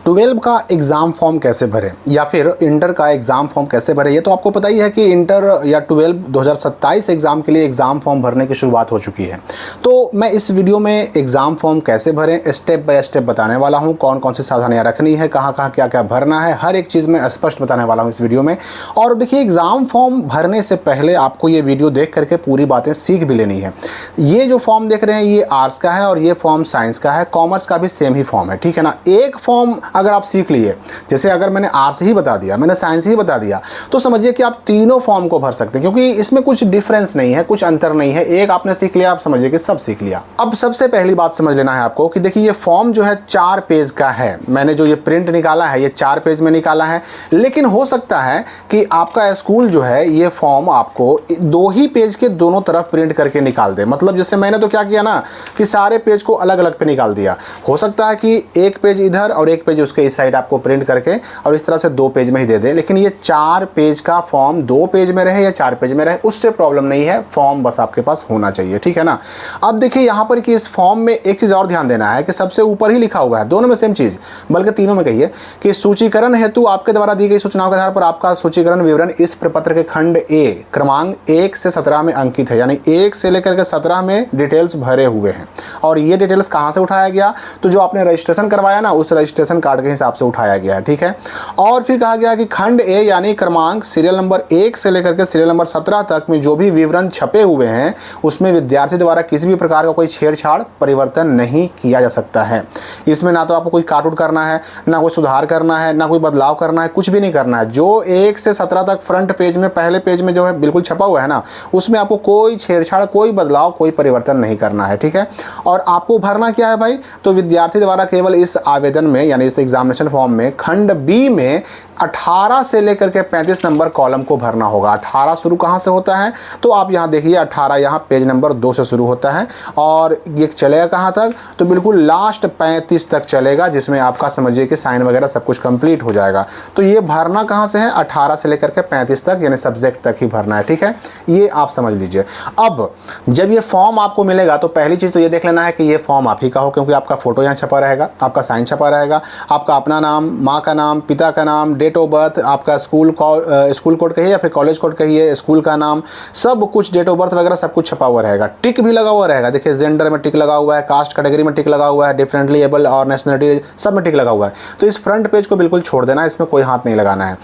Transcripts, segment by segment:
12 का exam form कैसे भरें या फिर इंटर का एग्ज़ाम फॉर्म कैसे भरें, ये तो आपको पता ही है कि इंटर या 12 2027 एग्ज़ाम के लिए एग्ज़ाम फॉर्म भरने की शुरुआत हो चुकी है। तो मैं इस वीडियो में एग्ज़ाम फॉर्म कैसे भरें स्टेप बाय स्टेप बताने वाला हूं, कौन कौन सी सावधानियां रखनी है, कहां कहां क्या क्या भरना है, हर एक चीज़ में स्पष्ट बताने वाला हूं इस वीडियो में। और देखिए, एग्ज़ाम फॉर्म भरने से पहले आपको ये वीडियो देख करके पूरी बातें सीख भी लेनी है। ये जो फॉर्म देख रहे हैं ये आर्ट्स का है और ये फॉर्म साइंस का है, कॉमर्स का भी सेम ही फॉर्म है, ठीक है ना। एक फॉर्म अगर आप सीख लिए, जैसे अगर मैंने आर्ट्स ही बता दिया, मैंने साइंस ही बता दिया, तो समझिए कि आप तीनों फॉर्म को भर सकते हैं, क्योंकि इसमें कुछ डिफरेंस नहीं है, कुछ अंतर नहीं है। एक आपने सीख लिया, आप समझिए कि सब सीख लिया। अब सबसे पहली बात समझ लेना है आपको कि देखिए, ये फॉर्म जो है 4 पेज का है। मैंने जो ये प्रिंट निकाला है ये 4 पेज में निकाला है, लेकिन हो सकता है कि आपका स्कूल जो है ये फॉर्म आपको 2 ही पेज के दोनों तरफ प्रिंट करके निकाल दे। मतलब जैसे मैंने तो क्या किया ना कि सारे पेज को अलग अलग पे निकाल दिया। हो सकता है कि एक पेज इधर और एक पेज उसके इस साइड आपको प्रिंट करके और इस तरह से 2 पेज में ही दे दे, लेकिन ये 4 पेज का फॉर्म 2 पेज में रहे या 4 पेज में रहे, उससे प्रॉब्लम नहीं है। फॉर्म बस आपके पास होना चाहिए, ठीक है ना। अब देखिए यहाँ पर कि इस फॉर्म में एक चीज़ और ध्यान देना है कि सबसे ऊपर ही लिखा हुआ है, दोनों में सेम चीज़, बल्कि तीनों में कहिए कि सूचीकरण हेतु आपके द्वारा दी गई सूचनाओं के आधार पर आपका सूचीकरण विवरण इस प्रपत्र के खंड ए क्रमांक 1 से 17 में अंकित है। यानी 1 से लेकर के 17 में डिटेल्स भरे हुए हैं। और ये डिटेल्स कहाँ से उठाया गया? तो जो आपने रजिस्ट्रेशन करवाया ना, उस रजिस्ट्रेशन कार्ड के हिसाब से उठाया गया है, ठीक है। और फिर कहा गया कि खंड ए यानी क्रमांक सीरियल नंबर 1 से लेकर के सीरियल नंबर 17 तक में जो भी विवरण छपे हुए हैं उसमें विद्यार्थी द्वारा किसी भी प्रकार का कोई छेड़छाड़ परिवर्तन नहीं किया जा सकता है। इसमें ना तो आपको कोई काट उट करना है, ना कोई सुधार करना है, ना कोई बदलाव करना है, कुछ भी नहीं करना है। जो 1 से 17 तक फ्रंट पेज में पहले पेज में जो है बिल्कुल छपा हुआ है ना, उसमें आपको कोई छेड़छाड़, कोई बदलाव, कोई परिवर्तन नहीं करना है, ठीक है। और आपको भरना क्या है भाई? तो विद्यार्थी द्वारा केवल इस आवेदन में यानी इस एग्जामिनेशन फॉर्म में खंड बी में 18 से लेकर के 35 नंबर कॉलम को भरना होगा। 18 शुरू कहाँ से होता है? तो आप यहाँ देखिए 18 यहाँ पेज नंबर 2 से शुरू होता है और ये चलेगा कहाँ तक? तो बिल्कुल लास्ट 35 तक चलेगा, जिसमें आपका समझिए कि साइन वगैरह सब कुछ कंप्लीट हो जाएगा। तो ये भरना कहाँ से है? 18 से लेकर के 35 तक, यानी सब्जेक्ट तक ही भरना है, ठीक है। ये आप समझ लीजिए। अब जब ये फॉर्म आपको मिलेगा तो पहली चीज़ तो ये देख लेना है कि ये फॉर्म आप ही का हो, क्योंकि आपका फोटो यहाँ छपा रहेगा, आपका साइन छपा रहेगा, आपका अपना नाम, माँ का नाम, पिता का नाम, डेट ऑफ बर्थ, आपका स्कूल कोड कहिए या फिर कॉलेज कोड कहिए, स्कूल का नाम, सब कुछ, डेट ऑफ बर्थ वगैरह सब कुछ छपा हुआ रहेगा। टिक भी लगा हुआ रहेगा। देखिए, जेंडर में टिक लगा हुआ है, कास्ट कैटेगरी में टिक लगा हुआ है, डिफरेंटली एबल और नेशनलिटी सब में टिक लगा हुआ है। तो इस फ्रंट पेज को बिल्कुल छोड़ देना, इसमें कोई हाथ नहीं लगाना है।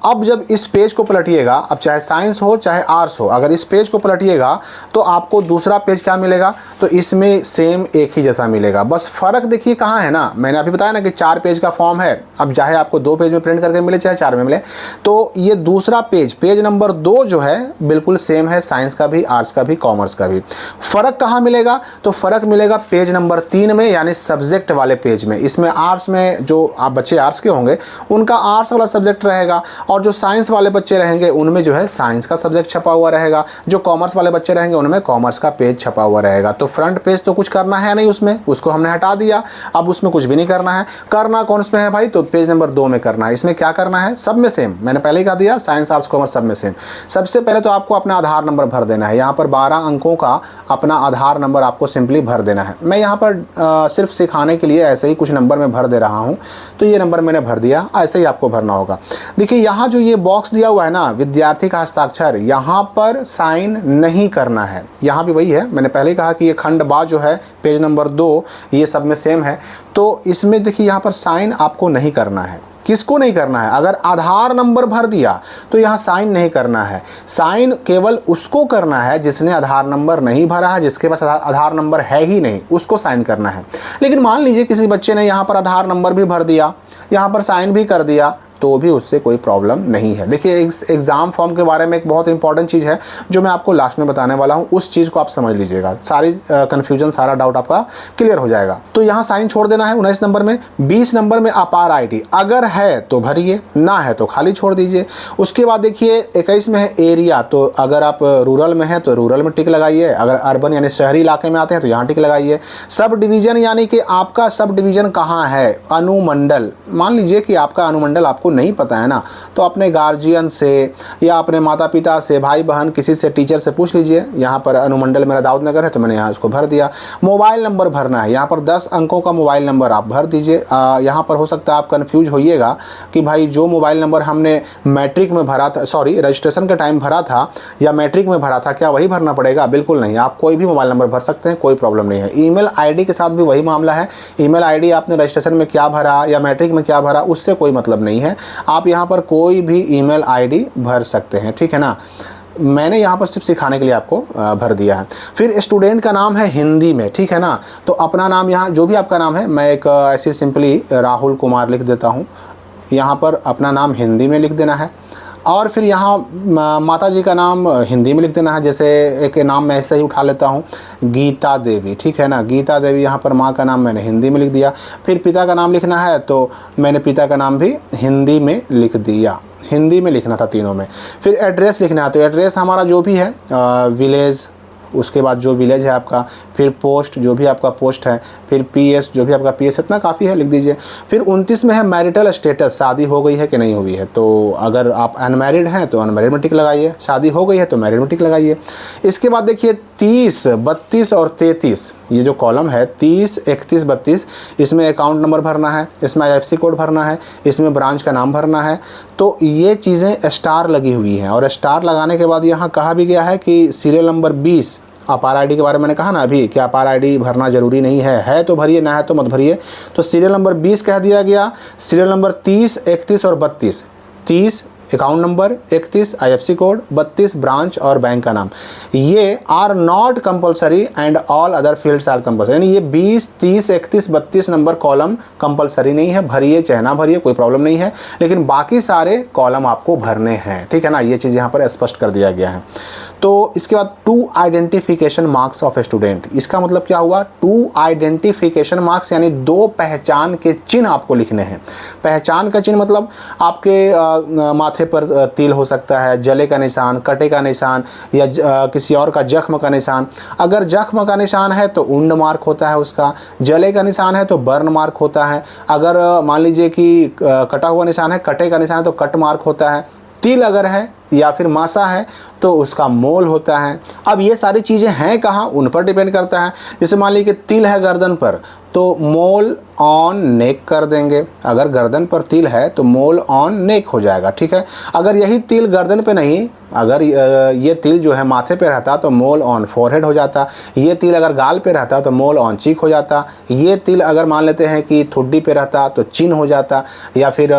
अब जब इस पेज को पलटिएगा, अब चाहे साइंस हो चाहे आर्ट्स हो, अगर इस पेज को पलटिएगा तो आपको दूसरा पेज क्या मिलेगा? तो इसमें सेम एक ही जैसा मिलेगा। बस फर्क देखिए कहाँ है ना, मैंने अभी बताया ना कि 4 पेज का फॉर्म है। अब चाहे आपको 2 पेज में प्रिंट करके मिले चाहे 4 में मिले, तो ये दूसरा पेज, पेज नंबर 2 जो है बिल्कुल सेम है, साइंस का भी, आर्ट्स का भी, कॉमर्स का भी। फर्क कहाँ मिलेगा? तो फर्क मिलेगा पेज नंबर 3 में, यानी सब्जेक्ट वाले पेज में। इसमें आर्ट्स में जो आप बच्चे आर्ट्स के होंगे उनका आर्ट्स वाला सब्जेक्ट रहेगा, और जो साइंस वाले बच्चे रहेंगे उनमें जो है साइंस का सब्जेक्ट छपा हुआ रहेगा, जो कॉमर्स वाले बच्चे रहेंगे उनमें कॉमर्स का पेज छपा हुआ रहेगा। तो फ्रंट पेज तो कुछ करना है नहीं उसमें, उसको हमने हटा दिया। अब उसमें कुछ भी नहीं करना है। करना कौन उसमें है भाई? तो पेज नंबर 2 में करना है। इसमें क्या करना है? सब में सेम, मैंने पहले ही कहा दिया, साइंस आर्ट्स कॉमर्स सब में सेम। सबसे पहले तो आपको अपना आधार नंबर भर देना है। यहाँ पर 12 अंकों का अपना आधार नंबर आपको सिंपली भर देना है। मैं यहाँ पर सिर्फ सिखाने के लिए ऐसे ही कुछ नंबर में भर दे रहा हूँ, तो ये नंबर मैंने भर दिया, ऐसे ही आपको भरना होगा। देखिए, यहाँ जो ये बॉक्स दिया हुआ है ना, विद्यार्थी का हस्ताक्षर, यहाँ पर साइन नहीं करना है। यहाँ भी वही है, मैंने पहले ही कहा कि ये खंड बा जो है पेज नंबर 2 ये सब में सेम है। तो इसमें देखिए यहाँ पर साइन आपको नहीं करना है। किसको नहीं करना है? अगर आधार नंबर भर दिया तो यहाँ साइन नहीं करना है। साइन केवल उसको करना है जिसने आधार नंबर नहीं भरा है, जिसके पास आधार नंबर है ही नहीं, उसको साइन करना है। लेकिन मान लीजिए किसी बच्चे ने यहाँ पर आधार नंबर भी भर दिया, यहाँ पर साइन भी कर दिया, तो भी उससे कोई प्रॉब्लम नहीं है। देखिए, एग्ज़ाम फॉर्म के बारे में एक बहुत इंपॉर्टेंट चीज़ है जो मैं आपको लास्ट में बताने वाला हूँ, उस चीज़ को आप समझ लीजिएगा, सारी कन्फ्यूजन, सारा डाउट आपका क्लियर हो जाएगा। तो यहाँ साइन छोड़ देना है 19 नंबर में। 20 नंबर में अपार आईडी अगर है तो भरिए, ना है तो खाली छोड़ दीजिए। उसके बाद देखिए 21 में है एरिया, तो अगर आप रूरल में हैं तो रूरल में टिक लगाइए, अगर अर्बन यानी शहरी इलाके में आते हैं तो यहाँ टिक लगाइए। सब डिवीज़न यानी कि आपका सब डिवीज़न कहाँ है? अनुमंडल, मान लीजिए कि आपका अनुमंडल आपको नहीं पता है ना, तो अपने गार्जियन से या अपने माता पिता से, भाई बहन, किसी से, टीचर से पूछ लीजिए। यहाँ पर अनुमंडल मेरा दाऊद नगर है तो मैंने यहाँ इसको भर दिया। मोबाइल नंबर भरना है, यहाँ पर 10 अंकों का मोबाइल नंबर आप भर दीजिए। यहाँ पर हो सकता है आप कन्फ्यूज होइएगा कि भाई जो मोबाइल नंबर हमने मैट्रिक में भरा था, सॉरी रजिस्ट्रेशन के टाइम भरा था या मैट्रिक में भरा था, क्या वही भरना पड़ेगा? बिल्कुल नहीं, आप कोई भी मोबाइल नंबर भर सकते हैं, कोई प्रॉब्लम नहीं है। ईमेल आईडी के साथ भी वही मामला है। ईमेल आईडी आपने रजिस्ट्रेशन में क्या भरा या मैट्रिक में क्या भरा, उससे कोई मतलब नहीं है। आप यहाँ पर कोई भी ईमेल आईडी भर सकते हैं, ठीक है ना। मैंने यहाँ पर सिर्फ सिखाने के लिए आपको भर दिया है। फिर स्टूडेंट का नाम है हिंदी में, ठीक है ना। तो अपना नाम यहाँ जो भी आपका नाम है, मैं एक ऐसे सिंपली राहुल कुमार लिख देता हूँ। यहाँ पर अपना नाम हिंदी में लिख देना है। और फिर यहाँ माता जी का नाम हिंदी में लिख देना है। जैसे एक नाम मैं ऐसे ही उठा लेता हूँ, गीता देवी, ठीक है ना। गीता देवी, यहाँ पर माँ का नाम मैंने हिंदी में लिख दिया। फिर पिता का नाम लिखना है तो मैंने पिता का नाम भी हिंदी में लिख दिया। हिंदी में लिखना था तीनों में। फिर एड्रेस लिखना है, तो एड्रेस हमारा जो भी है विलेज, उसके बाद जो विलेज है आपका, फिर पोस्ट जो भी आपका पोस्ट है, फिर पीएस जो भी आपका पीएस, इतना काफ़ी है, लिख दीजिए। फिर 29 में है मैरिटल स्टेटस, शादी हो गई है कि नहीं हुई है। तो अगर आप अनमैरिड हैं तो अनमैरिड में टिक लगाइए, शादी हो गई है तो मैरिड में टिक लगाइए। इसके बाद देखिए 30, 32 और 33, ये जो कॉलम है 30, 31, 32, इसमें अकाउंट नंबर भरना है, इसमें IFSC कोड भरना है, इसमें ब्रांच का नाम भरना है। तो ये चीज़ें स्टार लगी हुई हैं। और स्टार लगाने के बाद यहाँ कहा भी गया है कि सीरियल नंबर 20, अपार आईडी के बारे में मैंने कहा ना अभी कि अपार आईडी भरना जरूरी नहीं है तो भरिए, ना है तो मत भरिए। तो सीरियल नंबर 20 कह दिया गया। सीरियल नंबर 30, 31 और 32, 30 account number, 31 IFSC code, 32 branch और बैंक का नाम, ये are not compulsory and all other fields are compulsory. यानी ये 20, 30, 31, 32 नंबर कॉलम कंपलसरी नहीं है, भरिए चाहे ना भरिए, कोई प्रॉब्लम नहीं है, लेकिन बाकी सारे कॉलम आपको भरने हैं, ठीक है ना। ये चीज़ यहाँ पर स्पष्ट कर दिया गया है। तो इसके बाद 2 identification marks of a student, इसका मतलब क्या हुआ? 2 आइडेंटिफिकेशन मार्क्स यानी 2 पहचान के चिन्ह आपको लिखने हैं। पहचान का चिन्ह मतलब आपके माथे पर तिल हो सकता है, जले का निशान, कटे का निशान, या किसी और का जख्म का निशान। अगर जख्म का निशान है तो उंड मार्क होता है उसका, जले का निशान है तो बर्न मार्क होता है। अगर मान लीजिए कि कटा हुआ निशान है, कटे का निशान है तो कट मार्क होता है। तिल अगर है या फिर मासा है तो उसका मोल होता है। अब ये सारी चीज़ें हैं कहाँ, उन पर डिपेंड करता है। जैसे मान लीजिए कि तिल है गर्दन पर तो मोल ऑन नेक कर देंगे। अगर गर्दन पर तिल है तो मोल ऑन नेक हो जाएगा, ठीक है। अगर यही तिल गर्दन पे नहीं, अगर ये तिल जो है माथे पे रहता तो मोल ऑन फोरहेड हो जाता। ये तिल अगर गाल पे रहता तो मोल ऑन चीक हो जाता। ये तिल अगर मान लेते हैं कि ठुड्डी पे रहता तो चिन हो जाता। या फिर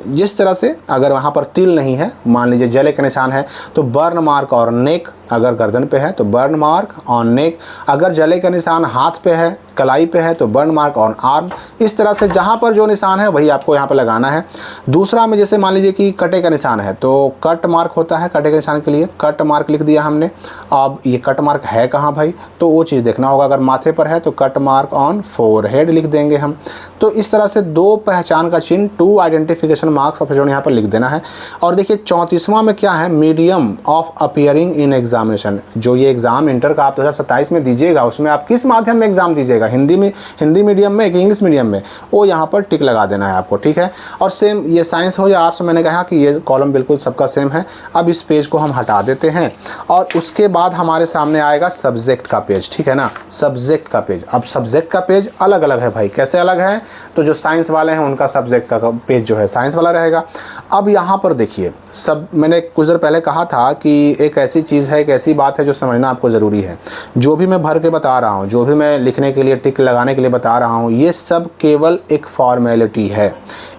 जिस तरह से अगर वहाँ पर तिल नहीं है, मान लीजिए जले का निशान है तो बर्न मार्क और नेक, अगर गर्दन पे है तो बर्न मार्क ऑन नेक। अगर जले का निशान हाथ पे है, कलाई पे है तो बर्न मार्क ऑन आर्म। इस तरह से जहाँ पर जो निशान है वही आपको यहाँ पे लगाना है। दूसरा में जैसे मान लीजिए कि कटे का निशान है तो कट मार्क होता है, कटे के निशान के लिए कट मार्क लिख दिया हमने। अब ये कट मार्क है कहाँ भाई, तो वो चीज़ देखना होगा। अगर माथे पर है तो कट मार्क ऑन फोरहेड लिख देंगे हम। तो इस तरह से 2 पहचान का चिन्ह, 2 आइडेंटिफिकेशन मार्क्स ऑफ यहाँ पर लिख देना है। और देखिए 34वां में क्या है, medium of appearing in examination. जो ये एग्ज़ाम इंटर का आप 2027 में दीजिएगा उसमें आप किस माध्यम में एग्ज़ाम दीजिएगा, हिंदी मीडियम में कि इंग्लिश मीडियम में, वो यहाँ पर टिक लगा देना है आपको, ठीक है। और सेम ये साइंस हो या आर्ट्स, मैंने कहा कि ये कॉलम बिल्कुल सबका सेम है। अब इस पेज को हम हटा देते हैं और उसके बाद हमारे सामने आएगा सब्जेक्ट का पेज, ठीक है ना। सब्जेक्ट का पेज, अब सब्जेक्ट का पेज अलग अलग है भाई। कैसे अलग है, तो जो साइंस वाले हैं उनका सब्जेक्ट का पेज जो है साइंस वाला रहेगा। अब यहाँ पर देखिए, सब मैंने कुछ देर पहले कहा था कि एक ऐसी चीज़ है, एक ऐसी बात है जो समझना आपको ज़रूरी है। जो भी मैं भर के बता रहा हूँ, जो भी मैं लिखने के लिए टिक लगाने के लिए बता रहा हूँ, ये सब केवल एक फॉर्मेलिटी है।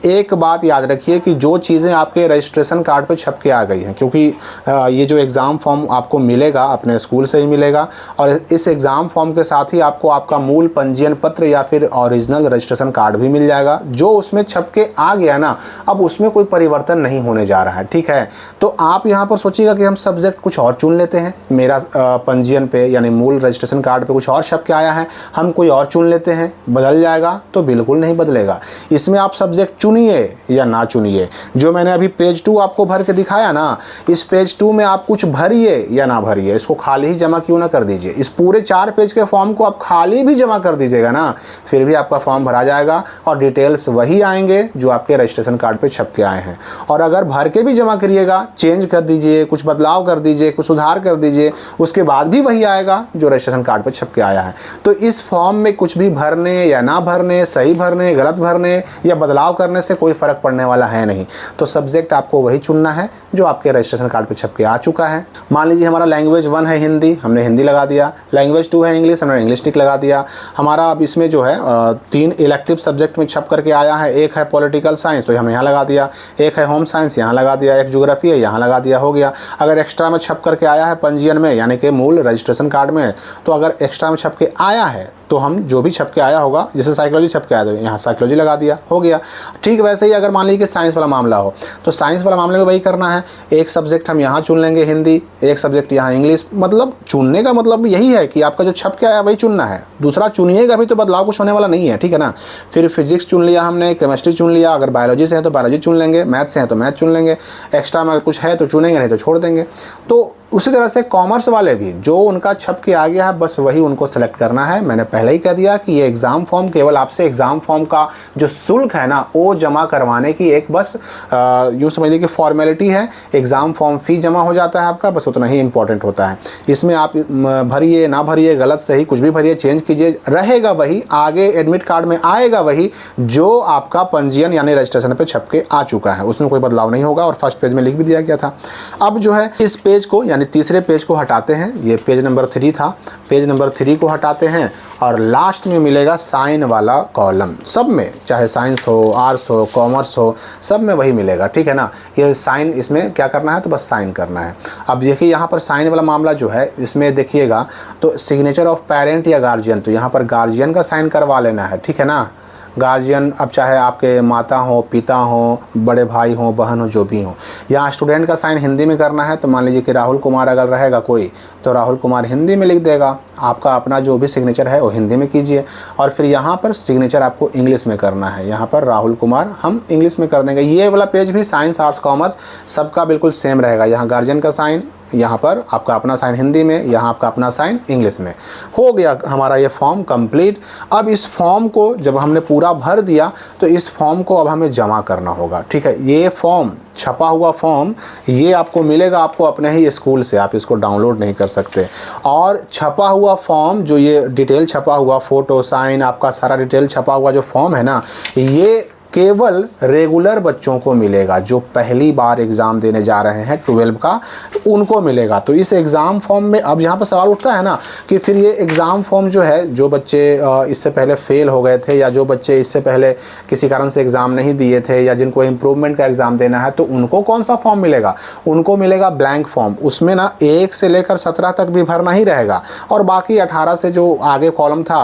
एक बात याद रखिए कि जो चीज़ें आपके रजिस्ट्रेशन कार्ड पे छप के आ गई हैं, क्योंकि ये जो एग्ज़ाम फॉर्म आपको मिलेगा अपने स्कूल से ही मिलेगा, और इस एग्ज़ाम फॉर्म के साथ ही आपको आपका मूल पंजीयन पत्र या फिर ओरिजिनल रजिस्ट्रेशन कार्ड भी मिल जाएगा। जो उसमें छप के आ गया ना, अब उसमें कोई परिवर्तन नहीं होने जा रहा है, ठीक है। तो आप यहाँ पर सोचिएगा कि हम सब्जेक्ट कुछ और चुन लेते हैं, मेरा पंजीयन पे यानी मूल रजिस्ट्रेशन कार्ड पे कुछ और छप के आया है, हम कोई कोई और चुन लेते हैं, बदल जाएगा? तो बिल्कुल नहीं बदलेगा। इसमें आप सब्जेक्ट चुनिए या ना चुनिए, जो मैंने अभी पेज 2 आपको भर के दिखाया ना, इस पेज 2 में आप कुछ भरिए या ना भरिए, इसको खाली ही जमा क्यों ना कर दीजिए। इस पूरे 4 पेज के फॉर्म को आप खाली भी जमा कर दीजिएगा ना, फिर भी आपका फॉर्म भरा जाएगा और डिटेल्स वही आएंगे जो आपके रजिस्ट्रेशन कार्ड पे छप के आए हैं। और अगर भर के भी जमा करिएगा, चेंज कर दीजिए, कुछ बदलाव कर दीजिए, कुछ सुधार कर दीजिए, उसके बाद भी वही आएगा जो रजिस्ट्रेशन कार्ड पे छप के आया है। तो इस फॉर्म में कुछ भी भरने या ना भरने, सही भरने, गलत भरने या बदलाव करने से कोई फ़र्क पड़ने वाला है नहीं। तो सब्जेक्ट आपको वही चुनना है जो आपके रजिस्ट्रेशन कार्ड पे छप के आ चुका है। मान लीजिए हमारा लैंग्वेज 1 है हिंदी, हमने हिंदी लगा दिया। लैंग्वेज 2 है इंग्लिश, हमने इंग्लिश टिक लगा दिया। हमारा अब इसमें जो है 3 इलेक्टिव सब्जेक्ट में छप करके आया है। एक है पॉलिटिकल साइंस, तो हमने यहाँ लगा दिया। एक है होम साइंस, यहाँ लगा दिया। एक ज्योग्राफी है, यहाँ लगा दिया, हो गया। अगर एक्स्ट्रा में छप करके आया है पंजीयन में, यानी कि मूल रजिस्ट्रेशन कार्ड में, तो अगर एक्स्ट्रा में छप के आया है तो हम जो भी छप के आया होगा, जैसे साइकोलॉजी छप के आया तो यहाँ साइकोलॉजी लगा दिया, हो गया। ठीक वैसे ही अगर मान लीजिए कि साइंस वाला मामला हो, तो साइंस वाला मामले में वही करना है। एक सब्जेक्ट हम यहाँ चुन लेंगे हिंदी, एक सब्जेक्ट यहाँ इंग्लिश। मतलब चुनने का मतलब यही है कि आपका जो छप के आया वही चुनना है, दूसरा चुनिएगा भी तो बदलाव कुछ होने वाला नहीं है, ठीक है ना। फिर फिजिक्स चुन लिया हमने, केमिस्ट्री चुन लिया, अगर बायोलॉजी से है तो बायोलॉजी चुन लेंगे, मैथ से है तो मैथ चुन लेंगे, एक्स्ट्रा में कुछ है तो चुनेंगे, नहीं तो छोड़ देंगे। तो उसी तरह से कॉमर्स वाले भी जो उनका छप के आ गया है बस वही उनको सेलेक्ट करना है। मैंने पहले ही कह दिया कि ये एग्ज़ाम फॉर्म केवल आपसे एग्ज़ाम फॉर्म का जो शुल्क है ना वो जमा करवाने की एक बस यूँ समझिए कि फॉर्मेलिटी है। एग्ज़ाम फॉर्म फ़ी जमा हो जाता है आपका, बस उतना ही इंपॉर्टेंट होता है। इसमें आप भरिए ना भरिए, गलत सही कुछ भी भरिए, चेंज कीजिए, रहेगा वही, आगे एडमिट कार्ड में आएगा वही जो आपका पंजीयन यानी रजिस्ट्रेशन पे छप के आ चुका है, उसमें कोई बदलाव नहीं होगा। और फर्स्ट पेज में लिख भी दिया गया था। अब जो है इस पेज को यानी तीसरे पेज को हटाते हैं, ये पेज नंबर 3 था, पेज नंबर 3 को हटाते हैं और लास्ट में मिलेगा साइन वाला कॉलम। सब में, चाहे साइंस हो, आर्ट्स हो, कॉमर्स हो, सब में वही मिलेगा, ठीक है ना। ये साइन, इसमें क्या करना है तो बस साइन करना है। अब देखिए यहाँ पर साइन वाला मामला जो है इसमें देखिएगा तो सिग्नेचर ऑफ पेरेंट या गार्जियन, तो यहाँ पर गार्जियन का साइन करवा लेना है, ठीक है ना। गार्जियन, अब चाहे आपके माता हो, पिता हो, बड़े भाई हो, बहन हो, जो भी हो। यहाँ स्टूडेंट का साइन हिंदी में करना है, तो मान लीजिए कि राहुल कुमार अगर रहेगा कोई तो राहुल कुमार हिंदी में लिख देगा। आपका अपना जो भी सिग्नेचर है वो हिंदी में कीजिए। और फिर यहाँ पर सिग्नेचर आपको इंग्लिश में करना है, यहाँ पर राहुल कुमार हम इंग्लिश में कर देंगे। ये वाला पेज भी साइंस, आर्ट्स, कॉमर्स सबका बिल्कुल सेम रहेगा। यहाँ गार्जियन का साइन, यहाँ पर आपका अपना साइन हिंदी में, यहाँ आपका अपना साइन इंग्लिश में। हो गया हमारा ये फॉर्म कंप्लीट। अब इस फॉर्म को जब हमने पूरा भर दिया तो इस फॉर्म को अब हमें जमा करना होगा, ठीक है। ये फॉर्म, छपा हुआ फॉर्म, ये आपको मिलेगा आपको अपने ही स्कूल से, आप इसको डाउनलोड नहीं कर सकते। और छपा हुआ फॉर्म, जो ये डिटेल छपा हुआ, फ़ोटो, साइन, आपका सारा डिटेल छपा हुआ जो फॉर्म है ना, ये केवल रेगुलर बच्चों को मिलेगा जो पहली बार एग्ज़ाम देने जा रहे हैं 12 का, उनको मिलेगा। तो इस एग्ज़ाम फॉर्म में अब यहाँ पर सवाल उठता है ना कि फिर ये एग्ज़ाम फॉर्म जो है, जो बच्चे इससे पहले फेल हो गए थे या जो बच्चे इससे पहले किसी कारण से एग्ज़ाम नहीं दिए थे या जिनको इम्प्रूवमेंट का एग्ज़ाम देना है, तो उनको कौन सा फॉर्म मिलेगा? उनको मिलेगा ब्लैंक फॉर्म। उसमें ना 1 से लेकर 17 तक भी भरना ही रहेगा और बाकी 18 से जो आगे कॉलम था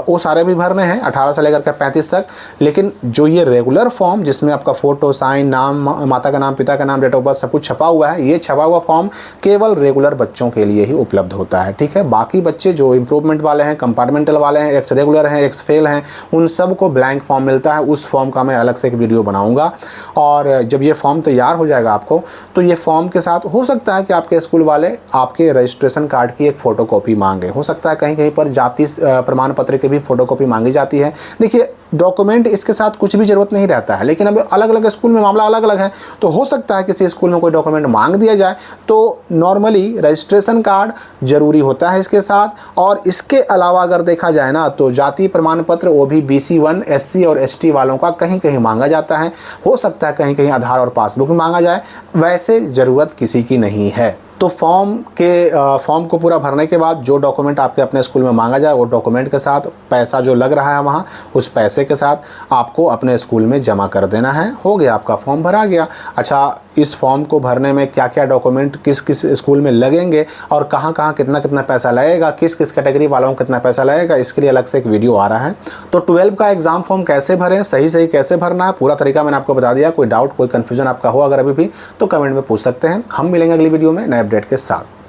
वो सारे भी भरने हैं, 18 से लेकर के 35 तक। लेकिन जो ये रेगुलर फॉर्म जिसमें आपका फ़ोटो, साइन, नाम, माता का नाम, पिता का नाम, डेट ऑफ बर्थ सब कुछ छपा हुआ है, ये छपा हुआ फॉर्म केवल रेगुलर बच्चों के लिए ही उपलब्ध होता है, ठीक है। बाकी बच्चे जो इम्प्रूवमेंट वाले हैं, कंपार्टमेंटल वाले हैं, एक्स रेगुलर हैं, एक्स फेल हैं, उन सब को ब्लैंक फॉर्म मिलता है। उस फॉर्म का मैं अलग से एक वीडियो बनाऊंगा। और जब ये फॉर्म तैयार हो जाएगा आपको, तो ये फॉर्म के साथ हो सकता है कि आपके स्कूल वाले आपके रजिस्ट्रेशन कार्ड की एक फ़ोटोकॉपी मांगे, हो सकता है कहीं कहीं पर जाति प्रमाण पत्र की भी फ़ोटोकॉपी मांगी जाती है। देखिए डॉक्यूमेंट इसके साथ कुछ भी ज़रूरत नहीं रहता है, लेकिन अब अलग अलग स्कूल में मामला अलग अलग है, तो हो सकता है किसी स्कूल में कोई डॉक्यूमेंट मांग दिया जाए। तो नॉर्मली रजिस्ट्रेशन कार्ड ज़रूरी होता है इसके साथ। और इसके अलावा अगर देखा जाए ना तो जाति प्रमाण पत्र, वो भी BC1, SC और ST वालों का कहीं कहीं मांगा जाता है। हो सकता है कहीं कहीं आधार और पासबुक में मांगा जाए, वैसे ज़रूरत किसी की नहीं है। तो फॉर्म को पूरा भरने के बाद जो डॉक्यूमेंट आपके अपने स्कूल में मांगा जाए, वो डॉक्यूमेंट के साथ पैसा जो लग रहा है वहाँ, उस पैसे के साथ आपको अपने स्कूल में जमा कर देना है। हो गया, आपका फॉर्म भरा गया। अच्छा, इस फॉर्म को भरने में क्या क्या डॉक्यूमेंट किस किस स्कूल में लगेंगे और कहाँ कहाँ कितना कितना पैसा लगेगा, किस किस कैटेगरी वालों को कितना पैसा लगेगा, इसके लिए अलग से एक वीडियो आ रहा है। तो 12 का एग्ज़ाम फॉर्म कैसे भरें, सही कैसे भरना है, पूरा तरीका मैंने आपको बता दिया। कोई डाउट, कोई कन्फ्यूजन आपका हो अगर अभी भी, तो कमेंट में पूछ सकते हैं। हम मिलेंगे अगली वीडियो में नए अपडेट के साथ।